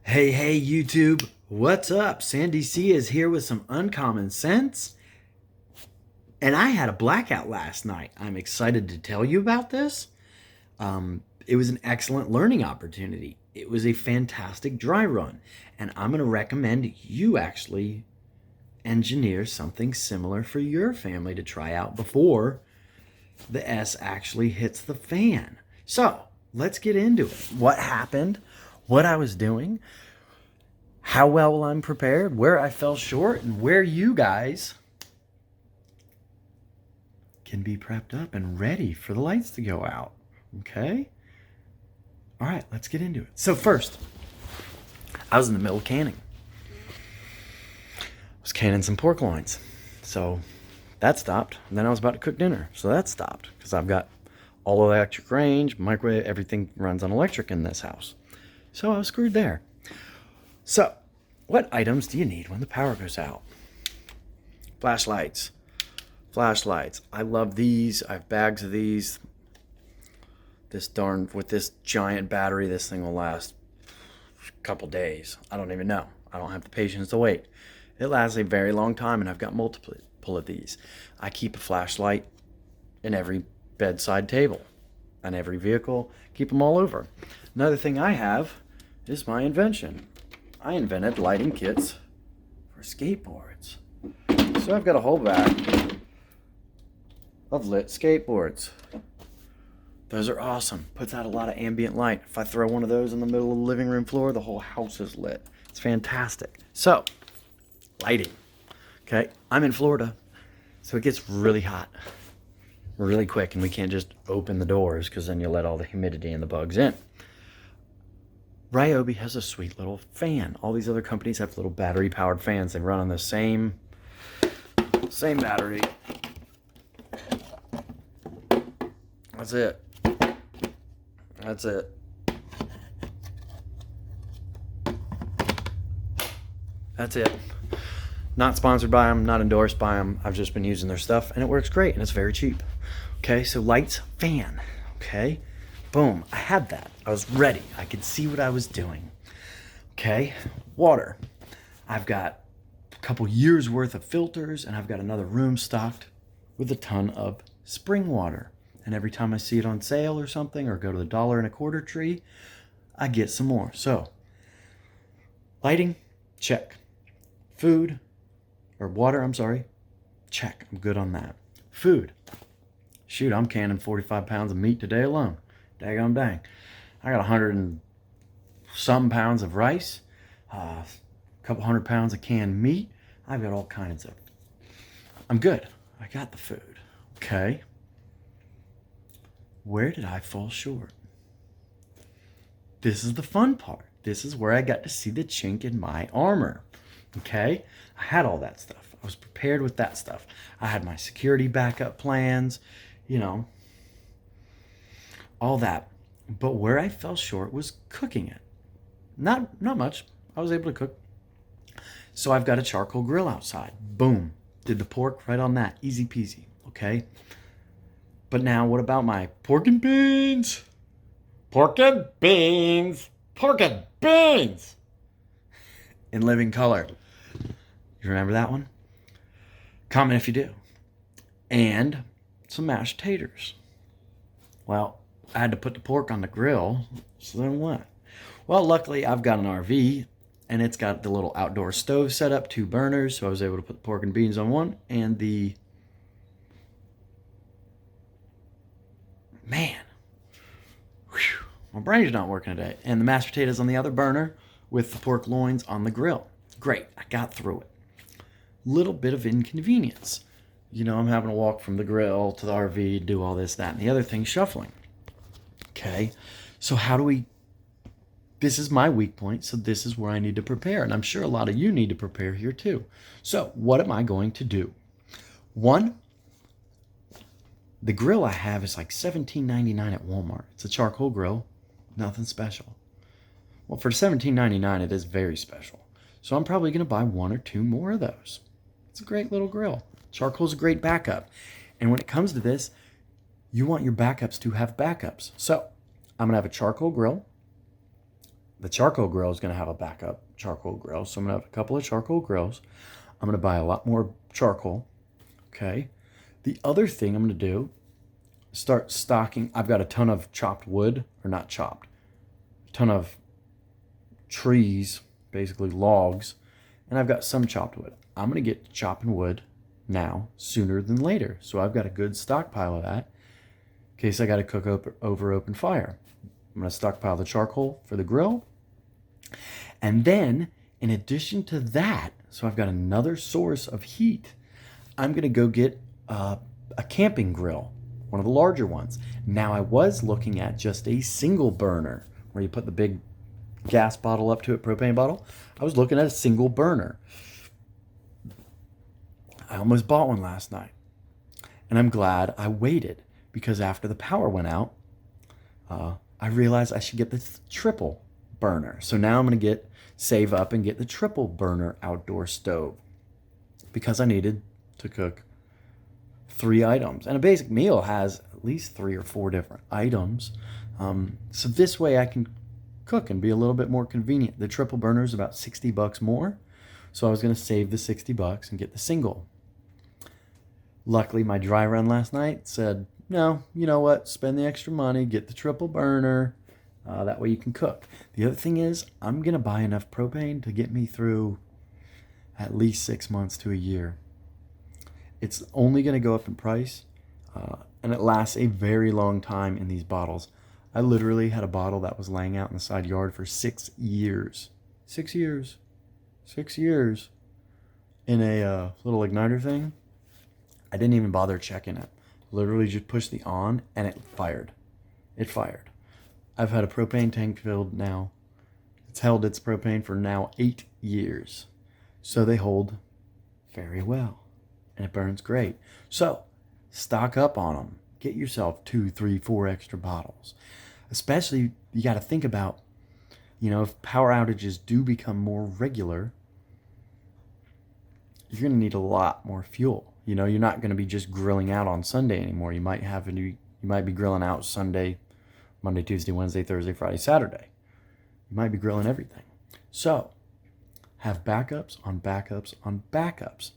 Hey, YouTube, what's up? Sandy C is here with some uncommon sense. And I had a blackout last night. I'm excited to tell you about this. It was an excellent learning opportunity. It was a fantastic dry run. And I'm going to recommend you actually engineer something similar for your family to try out before the S actually hits the fan. So let's get into it. What happened? What I was doing? How well I'm prepared, where I fell short, and where you guys can be prepped up and ready for the lights to go out. Okay? All right, let's get into it. So first, I was in the middle of canning. I was canning some pork loins. So that stopped. And then I was about to cook dinner. So that stopped because I've got all electric range, microwave, everything runs on electric in this house. So I was screwed there. So, what items do you need when the power goes out? Flashlights. Flashlights. I love these. I have bags of these. With this giant battery, this thing will last a couple days. I don't even know. I don't have the patience to wait. It lasts a very long time, and I've got multiple of these. I keep a flashlight in every bedside table, on every vehicle. Keep them all over. Another thing I have is my invention. I invented lighting kits for skateboards. So I've got a whole bag of lit skateboards. Those are awesome. Puts out a lot of ambient light. If I throw one of those in the middle of the living room floor, the whole house is lit. It's fantastic. So, lighting. Okay, I'm in Florida, so it gets really hot really quick, and we can't just open the doors because then you let all the humidity and the bugs in. Ryobi has a sweet little fan. All these other companies have little battery-powered fans. They run on the same battery. That's it. That's it. That's it. Not sponsored by them, not endorsed by them. I've just been using their stuff, and it works great, and it's very cheap. Okay, so lights, fan. Okay. Boom, I had that. I was ready. I could see what I was doing. Okay, water. I've got a couple years worth of filters, and I've got another room stocked with a ton of spring water. And every time I see it on sale or something, or go to the $1.25 tree, I get some more. So, lighting, check. Food, or water, I'm sorry, check. I'm good on that. Food. Shoot, I'm canning 45 pounds of meat today alone. Daggone dang. I got 100 and some pounds of rice, a couple hundred pounds of canned meat. I've got all kinds of. I'm good. I got the food. Okay. Where did I fall short? This is the fun part. This is where I got to see the chink in my armor. Okay. I had all that stuff. I was prepared with that stuff. I had my security backup plans, all that. But where I fell short was cooking it. Not much. I was able to cook. So I've got a charcoal grill outside. Boom. Did the pork right on that. Easy peasy. Okay. But now what about my pork and beans? Pork and beans. Pork and beans. In living color. You remember that one? Comment if you do. And some mashed taters. Well, I had to put the pork on the grill, so then what? Well, luckily I've got an RV, and it's got the little outdoor stove set up, 2 burners, so I was able to put the pork and beans on one, and my brain's not working today, and the mashed potatoes on the other burner with the pork loins on the grill. Great, I got through it. Little bit of inconvenience. I'm having to walk from the grill to the RV, do all this, that, and the other thing, shuffling. Okay, so this is my weak point, so this is where I need to prepare, and I'm sure a lot of you need to prepare here too. So what am I going to do? One, the grill I have is like $17.99 at Walmart. It's a charcoal grill, nothing special. Well, for $17.99, it is very special. So I'm probably going to buy 1 or 2 more of those. It's a great little grill. Charcoal's a great backup. And when it comes to this, you want your backups to have backups. So I'm going to have a charcoal grill, the charcoal grill is going to have a backup charcoal grill. So I'm going to have a couple of charcoal grills. I'm going to buy a lot more charcoal. Okay. The other thing I'm going to do, start stocking. I've got a ton of chopped wood, or not chopped, a ton of trees, basically logs, and I've got some chopped wood. I'm going to get chopping wood now sooner than later. So I've got a good stockpile of that in case I got to cook over open fire. I'm going to stockpile the charcoal for the grill. And then, in addition to that, so I've got another source of heat, I'm going to go get a camping grill, one of the larger ones. Now, I was looking at just a single burner, where you put the big gas bottle up to it, propane bottle. I was looking at a single burner. I almost bought one last night. And I'm glad I waited, because after the power went out, I realized I should get the triple burner. So now I'm going to save up and get the triple burner outdoor stove, because I needed to cook 3 items. And a basic meal has at least 3 or 4 different items. So this way I can cook and be a little bit more convenient. The triple burner is about $60 more. So I was going to save the $60 and get the single. Luckily, my dry run last night said, no, you know what? Spend the extra money, get the triple burner. That way you can cook. The other thing is, I'm going to buy enough propane to get me through at least 6 months to a year. It's only going to go up in price, and it lasts a very long time in these bottles. I literally had a bottle that was laying out in the side yard for 6 years. 6 years. 6 years in a little igniter thing. I didn't even bother checking it. Literally just pushed the on and it fired. It fired. I've had a propane tank filled now. It's held its propane for now 8 years. So they hold very well. And it burns great. So stock up on them. Get yourself 2, 3, 4 extra bottles. Especially, you got to think about, if power outages do become more regular, you're going to need a lot more fuel. You're not going to be just grilling out on Sunday anymore. You might be grilling out Sunday, Monday, Tuesday, Wednesday, Thursday, Friday, Saturday. You might be grilling everything. So have backups on backups on backups,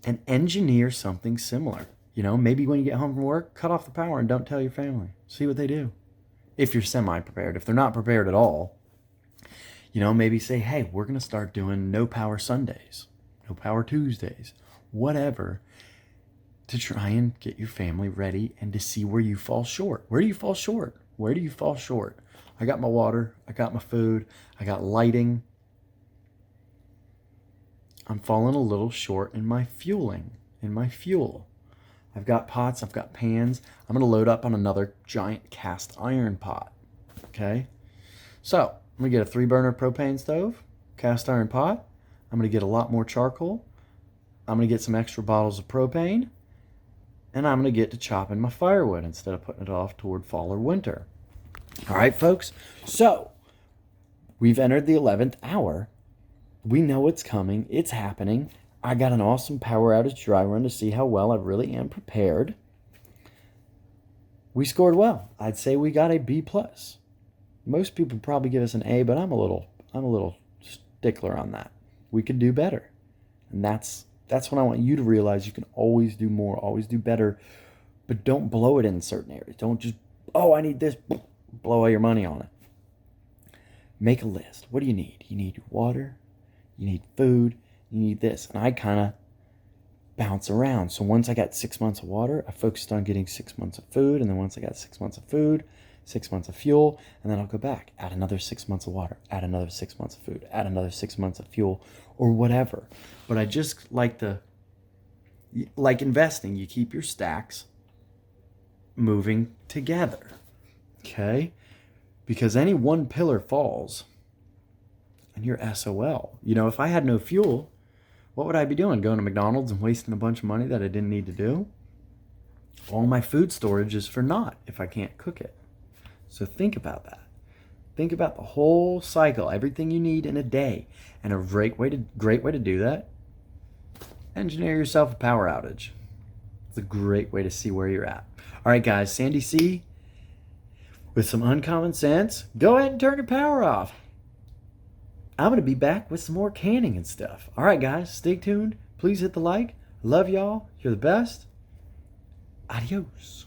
and engineer something similar. Maybe when you get home from work, cut off the power and don't tell your family. See what they do. If you're semi-prepared. If they're not prepared at all, maybe say, hey, we're going to start doing no power Sundays, no power Tuesdays, whatever, to try and get your family ready and to see where you fall short. Where do you fall short? Where do you fall short? I got my water. I got my food. I got lighting. I'm falling a little short in my fueling, in my fuel. I've got pots. I've got pans. I'm going to load up on another giant cast iron pot. Okay? So I'm going to get a 3-burner propane stove, cast iron pot. I'm going to get a lot more charcoal. I'm going to get some extra bottles of propane, and I'm going to get to chopping my firewood instead of putting it off toward fall or winter. All right, folks. So we've entered the 11th hour. We know it's coming. It's happening. I got an awesome power outage dry run to see how well I really am prepared. We scored well. I'd say we got a B+. Most people probably give us an A, but I'm a little stickler on that. We could do better. And that's what I want you to realize. You can always do more, always do better, but don't blow it in certain areas. Don't just, I need this, blow all your money on it. Make a list. What do you need? You need water, you need food, you need this. And I kind of bounce around. So once I got 6 months of water, I focused on getting 6 months of food. And then once I got 6 months of food, 6 months of fuel, and then I'll go back, add another 6 months of water, add another 6 months of food, add another 6 months of fuel, or whatever. But I just like investing, you keep your stacks moving together, okay? Because any one pillar falls, and you're SOL. If I had no fuel, what would I be doing? Going to McDonald's and wasting a bunch of money that I didn't need to do? All my food storage is for naught if I can't cook it. So think about that. Think about the whole cycle, everything you need in a day. And a great way to do that, engineer yourself a power outage. It's a great way to see where you're at. All right, guys, Sandy C, with some uncommon sense, go ahead and turn your power off. I'm going to be back with some more canning and stuff. All right, guys, stay tuned. Please hit the like. Love y'all. You're the best. Adios.